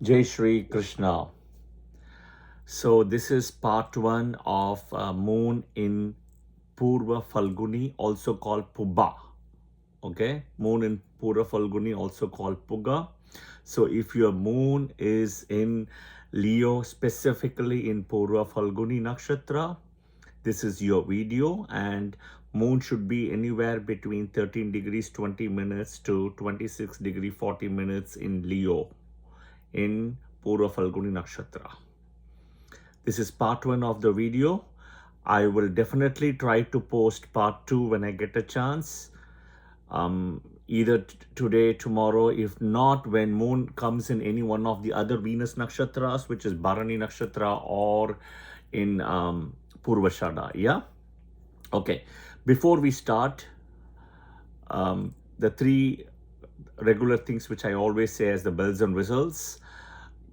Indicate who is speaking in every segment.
Speaker 1: Jai Shri Krishna. So this is part one of moon in Purva Phalguni, also called Pubba. Okay, moon in Purva Phalguni, also called Puga. So if your moon is in Leo, specifically in Purva Phalguni Nakshatra, this is your video, and moon should be anywhere between 13 degrees 20 minutes to 26 degree 40 minutes in Leo in Purva Phalguni Nakshatra. This is part one of the video. I will definitely try to post part two when I get a chance. Either today, tomorrow, if not, when moon comes in any one of the other Venus nakshatras, which is Bharani nakshatra or in Purvashada. Yeah. Okay. Before we start, the three regular things which I always say as the bells and whistles.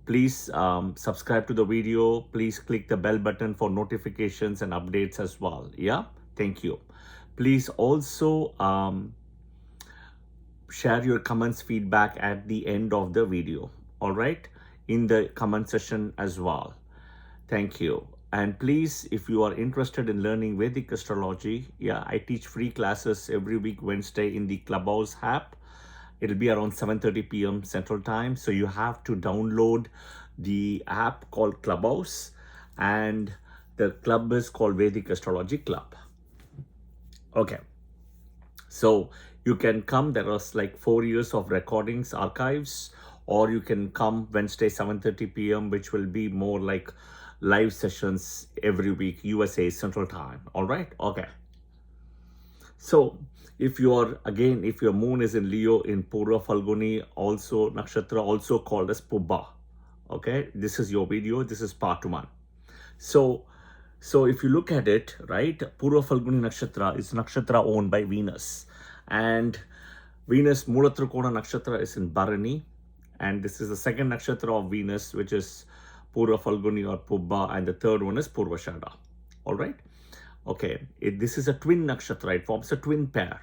Speaker 1: Please subscribe to the video. Please click the bell button for notifications and updates as well. Yeah, thank you. Please also share your comments, feedback at the end of the video. All right, in the comment section as well. Thank you. And please, if you are interested in learning Vedic Astrology, yeah, I teach free classes every week, Wednesday in the Clubhouse app. It'll be around 7:30 p.m. Central Time. So you have to download the app called Clubhouse, and the club is called Vedic Astrology Club. Okay. So you can come. There was like 4 years of recordings, archives, or you can come Wednesday 7:30 p.m., which will be more like live sessions every week, USA Central Time. All right. Okay. So if your moon is in Leo in Purva Phalguni, also nakshatra, also called as Pubba. Okay, this is your video. This is part one. So if you look at it, right, Purva Phalguni nakshatra is nakshatra owned by Venus, and Venus Mulatrikona nakshatra is in Bharani, and this is the second nakshatra of Venus, which is Purva Phalguni or Pubba, and the third one is Purvashada. All right. Okay, this is a twin nakshatra. It forms a twin pair.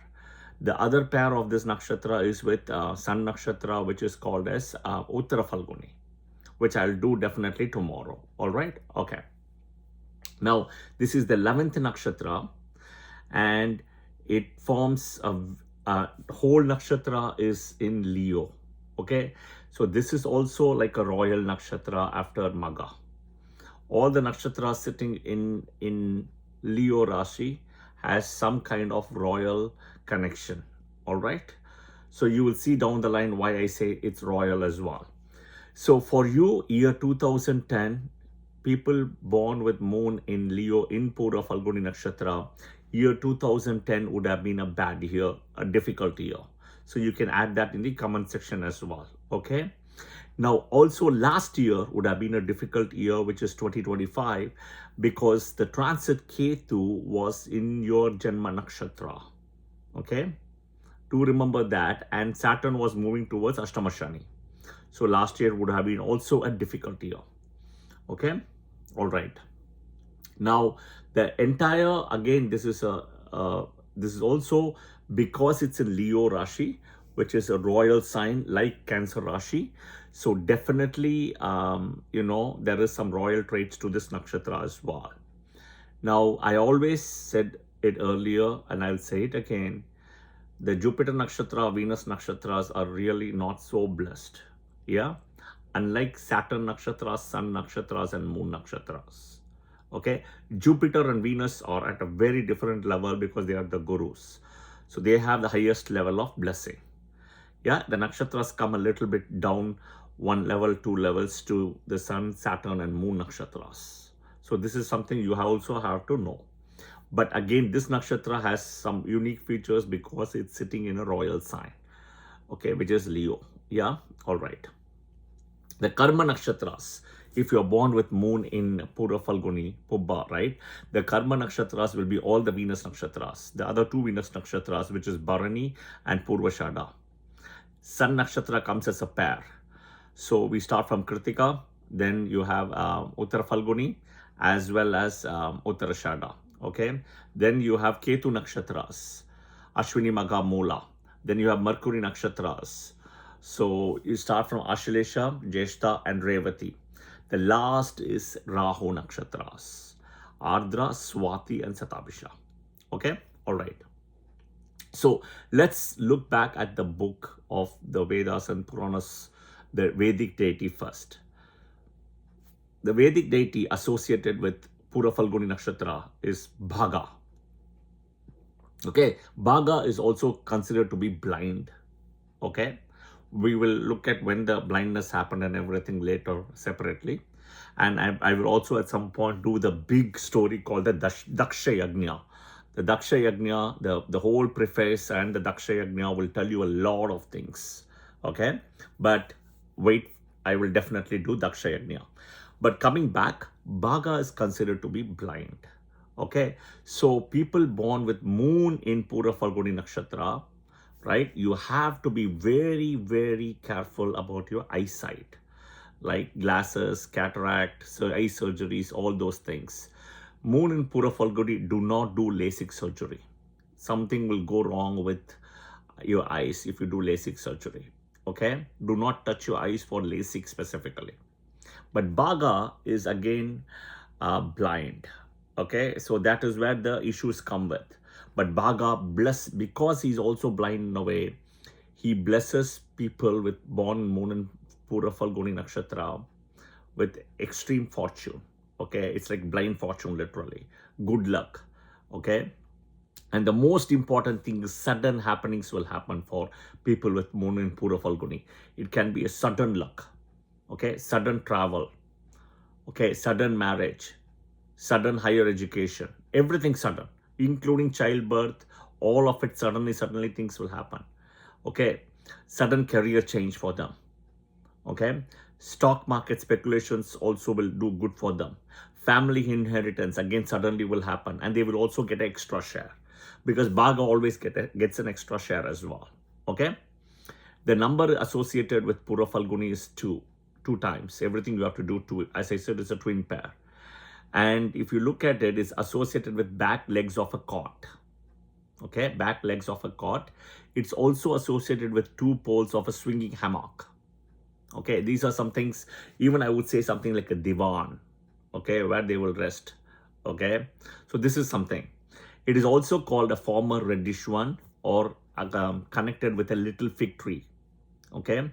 Speaker 1: The other pair of this nakshatra is with Sun nakshatra, which is called as Uttara Phalguni, which I'll do definitely tomorrow. All right. Okay. Now, this is the 11th nakshatra, and it forms a whole nakshatra is in Leo. Okay. So this is also like a royal nakshatra after Maga. All the nakshatras sitting in Leo Rashi has some kind of royal connection. All right. So you will see down the line why I say it's royal as well. So for you, year 2010, people born with moon in Leo in Purva Phalguni Nakshatra, year 2010 would have been a bad year, a difficult year. So you can add that in the comment section as well. Okay. Now, also last year would have been a difficult year, which is 2025, because the transit Ketu was in your Janma Nakshatra. Okay, do remember that. And Saturn was moving towards Ashtama Shani. So last year would have been also a difficult year. Okay, all right. Now, the entire, again, this is also because it's in Leo Rashi, which is a royal sign like Cancer Rashi. So definitely, there is some royal traits to this nakshatra as well. Now, I always said it earlier, and I'll say it again. The Jupiter nakshatra, Venus nakshatras are really not so blessed. Yeah. Unlike Saturn nakshatras, Sun nakshatras, and Moon nakshatras. Okay. Jupiter and Venus are at a very different level because they are the gurus. So they have the highest level of blessing. Yeah. The nakshatras come a little bit down one level, two levels to the Sun, Saturn, and Moon nakshatras. So this is something you also have to know. But again, this nakshatra has some unique features because it's sitting in a royal sign, okay, which is Leo. Yeah, all right. The karma nakshatras, if you're born with moon in Purva Phalguni, Pubba, right? The karma nakshatras will be all the Venus nakshatras. The other two Venus nakshatras, which is Bharani and Purvashada. Sun nakshatra comes as a pair. So we start from Kritika, then you have Uttara Phalguni as well as Uttarashada. Okay, then you have Ketu nakshatras, Ashwini Magha Mola. Then you have Mercury nakshatras, So you start from Ashlesha, Jeshta, and Revati. The last is Rahu Nakshatras, Ardra, Swati, and Satabhisha. Okay, all right. So let's look back at the book of the Vedas and Puranas, the Vedic deity first. The Vedic deity associated with Pura Phalguni Nakshatra is Bhaga. Okay, Bhaga is also considered to be blind. Okay, we will look at when the blindness happened and everything later separately. And I will also at some point do the big story called the Daksha Yagna. The Daksha Yagna, the whole preface and the Daksha Yagna will tell you a lot of things. Okay, but wait, I will definitely do Daksha Yagna. But coming back, Bhaga is considered to be blind. Okay, so people born with moon in Pura Phalguni Nakshatra, right? You have to be very, very careful about your eyesight, like glasses, cataract, eye surgeries, all those things. Moon in Pura Phalguni, do not do LASIK surgery. Something will go wrong with your eyes if you do LASIK surgery. Okay, do not touch your eyes for LASIK specifically. But Bhaga is again blind. Okay, so that is where the issues come with. But Bhaga because he's also blind in a way, he blesses people with born moon and Pura Phalguni Nakshatra with extreme fortune. Okay, it's like blind fortune literally. Good luck. Okay. And the most important thing is sudden happenings will happen for people with moon in Pura Phalguni. It can be a sudden luck. Okay, sudden travel. Okay, sudden marriage, sudden higher education, everything sudden, including childbirth, all of it suddenly things will happen. Okay, sudden career change for them. Okay, stock market speculations also will do good for them. Family inheritance again suddenly will happen, and they will also get an extra share because Bhaga always gets an extra share as well. Okay, the number associated with Pura Phalguni is two times. Everything you have to do two. As I said, it's a twin pair. And if you look at it, it's associated with back legs of a cot. Okay, back legs of a cot. It's also associated with two poles of a swinging hammock. Okay, these are some things, even I would say something like a divan, okay, where they will rest. Okay, so this is something. It is also called a former reddish one or connected with a little fig tree. Okay,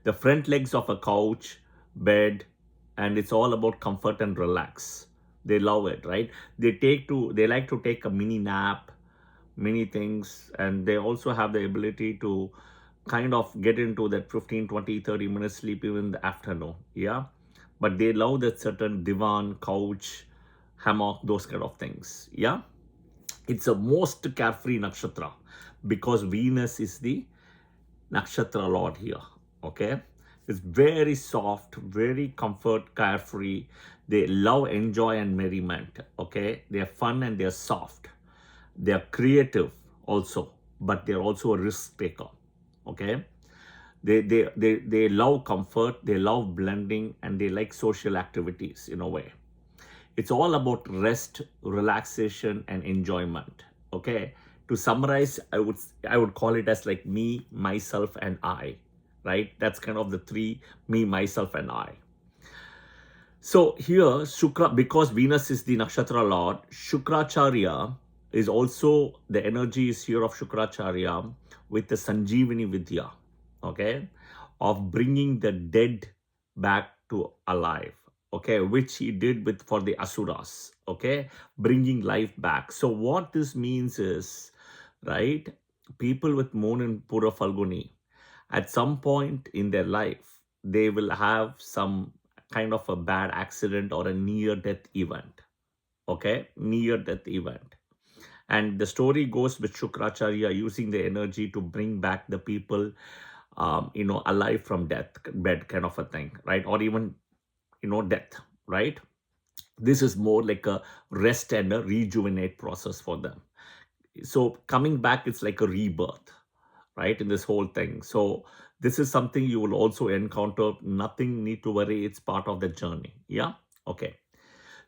Speaker 1: the front legs of a couch, bed, and it's all about comfort and relax. They love it, right? They like to take a mini nap, many things, and they also have the ability to kind of get into that 15, 20, 30 minutes sleep even in the afternoon. Yeah, but they love that certain divan, couch, hammock, those kind of things. Yeah, it's a most carefree nakshatra because Venus is the nakshatra lord here. Okay, it's very soft, very comfort, carefree. They love enjoy and merriment. Okay, they are fun and they are soft. They are creative also, but they're also a risk taker. Okay, they love comfort, they love blending, and they like social activities in a way. It's all about rest, relaxation, and enjoyment. Okay, to summarize, I would call it as like me, myself, and I. Right, that's kind of the three: me, myself, and I. So here Shukra, because Venus is the nakshatra lord, Shukracharya is also, the energy is here of Shukracharya with the Sanjeevani Vidya, okay, of bringing the dead back to alive, okay, which he did with for the Asuras, okay, bringing life back. So what this means is, right, people with moon in Pura Phalguni, at some point in their life, they will have some kind of a bad accident or a near death event. Okay, near death event. And the story goes with Shukracharya using the energy to bring back the people, alive from death bed kind of a thing, right? Or even, death, right? This is more like a rest and a rejuvenate process for them. So coming back, it's like a rebirth, right, in this whole thing. So this is something you will also encounter. Nothing need to worry. It's part of the journey. Yeah. Okay.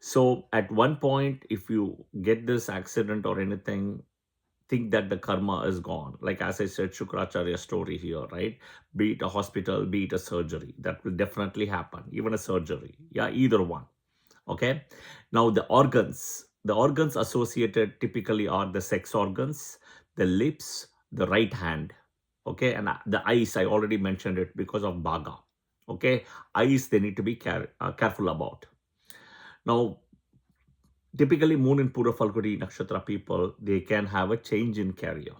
Speaker 1: So at one point, if you get this accident or anything, think that the karma is gone. Like as I said, Shukracharya story here, right? Be it a hospital, be it a surgery, that will definitely happen. Even a surgery, yeah, either one. Okay. Now the organs associated typically are the sex organs, the lips, the right hand. Okay, and the eyes, I already mentioned it because of Bhaga. Okay, eyes they need to be careful about. Now, typically moon in Pura Phalguni Nakshatra people, they can have a change in career.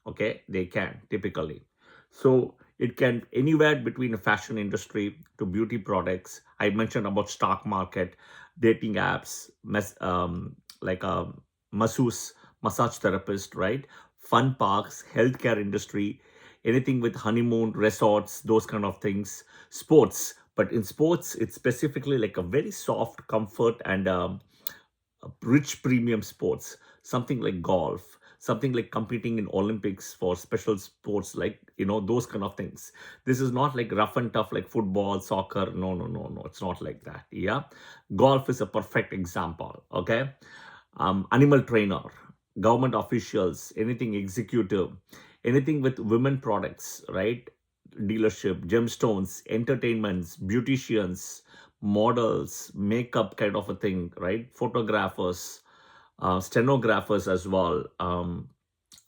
Speaker 1: Okay, they can typically. So it can anywhere between a fashion industry to beauty products. I mentioned about stock market, dating apps, like a masseuse, massage therapist, right? Fun parks, healthcare industry, anything with honeymoon resorts, those kind of things. Sports, but in sports, it's specifically like a very soft comfort and rich premium sports, something like golf, something like competing in Olympics for special sports, like, those kind of things. This is not like rough and tough like football, soccer. No, no, no, no. It's not like that. Yeah. Golf is a perfect example. Okay. Animal trainer, government officials, anything executive, anything with women products, right? Dealership, gemstones, entertainments, beauticians, models, makeup kind of a thing, right? Photographers, stenographers as well,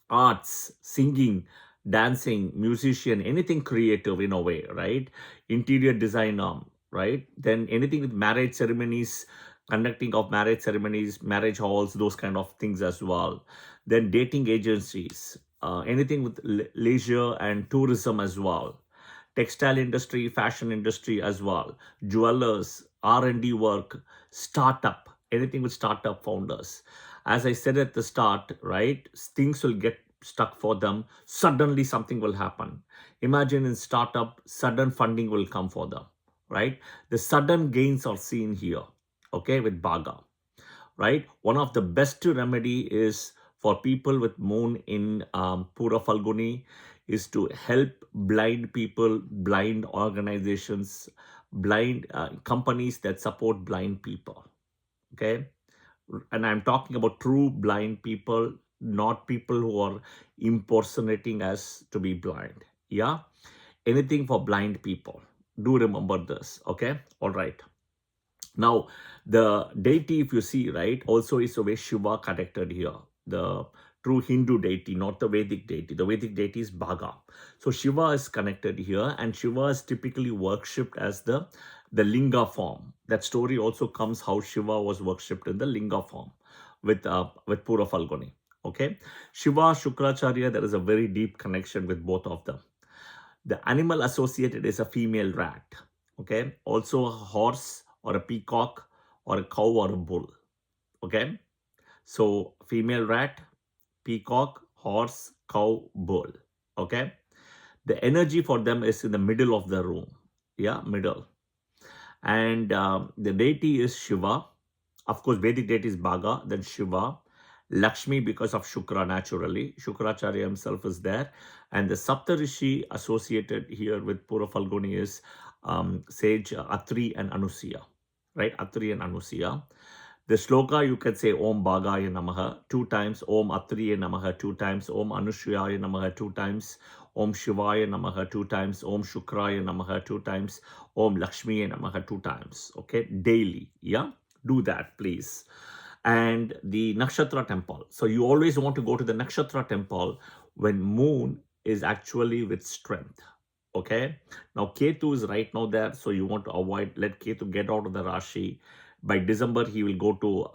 Speaker 1: arts, singing, dancing, musician, anything creative in a way, right? Interior designer, right? Then anything with marriage ceremonies, conducting of marriage ceremonies, marriage halls, those kind of things as well. Then dating agencies, anything with leisure and tourism as well. Textile industry, fashion industry as well, jewelers, R&D work, startup, anything with startup founders. As I said at the start, right, things will get stuck for them. Suddenly something will happen. Imagine in startup, sudden funding will come for them, right? The sudden gains are seen here, okay, with Bhaga, right? One of the best remedy is for people with moon in Pura Phalguni is to help blind people, blind organizations, blind companies that support blind people. Okay. And I'm talking about true blind people, not people who are impersonating us to be blind. Yeah. Anything for blind people. Do remember this. Okay. All right. Now, the deity, if you see, right, also is a way Shiva connected here. The true Hindu deity, not the Vedic deity. The Vedic deity is Bhaga. So Shiva is connected here, and Shiva is typically worshipped as the Linga form. That story also comes how Shiva was worshipped in the Linga form with Pura Phalguni. Okay, Shiva, Shukracharya, there is a very deep connection with both of them. The animal associated is a female rat. Okay, also a horse or a peacock or a cow or a bull. Okay, so female rat, peacock, horse, cow, bull. Okay, the energy for them is in the middle of the room. Yeah, middle. And the deity is Shiva. Of course, Vedic deity is Bhaga, then Shiva. Lakshmi because of Shukra naturally. Shukracharya himself is there. And the Saptarishi associated here with Pura Phalguni is sage Atri and Anusuya. Right? Atri and Anusuya. The shloka you can say Om Bhagaya Namaha 2 times, Om Atriya Namaha 2 times, Om Anusuyaya Namaha 2 times, Om Shivaya Namaha 2 times, Om Shukraya Namaha 2 times, Om Lakshmiya Namaha 2 times. Okay, daily. Yeah, do that please. And the Nakshatra temple. So you always want to go to the Nakshatra temple when moon is actually with strength. Okay, now Ketu is right now there, so you want to avoid, let Ketu get out of the Rashi. By December, he will go to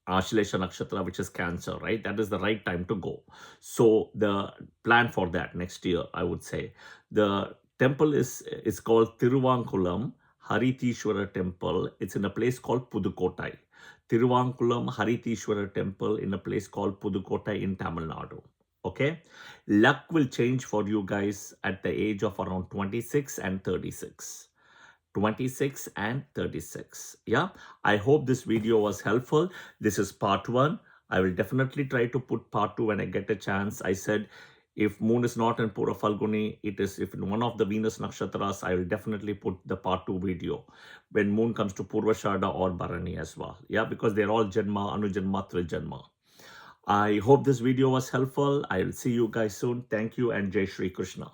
Speaker 1: Ashlesha Nakshatra, which is Cancer, right? That is the right time to go. So the plan for that next year, I would say, the temple is called Tiruvankulam Haritishwara Temple. It's in a place called Pudukottai. Tiruvankulam Haritishwara Temple in a place called Pudukottai in Tamil Nadu. Okay, luck will change for you guys at the age of around 26 and 36. 26 and 36. Yeah, I hope this video was helpful. This is part 1. I will definitely try to put part 2 when I get a chance. I said if moon is not in Pura Phalguni, it is if in one of the Venus nakshatras, I will definitely put the part 2 video when moon comes to Purvashada or Bharani as well. Yeah, because they're all Janma, Anujanma, Trijanma. I hope this video was helpful. I will see you guys soon. Thank you and Jai Shri Krishna.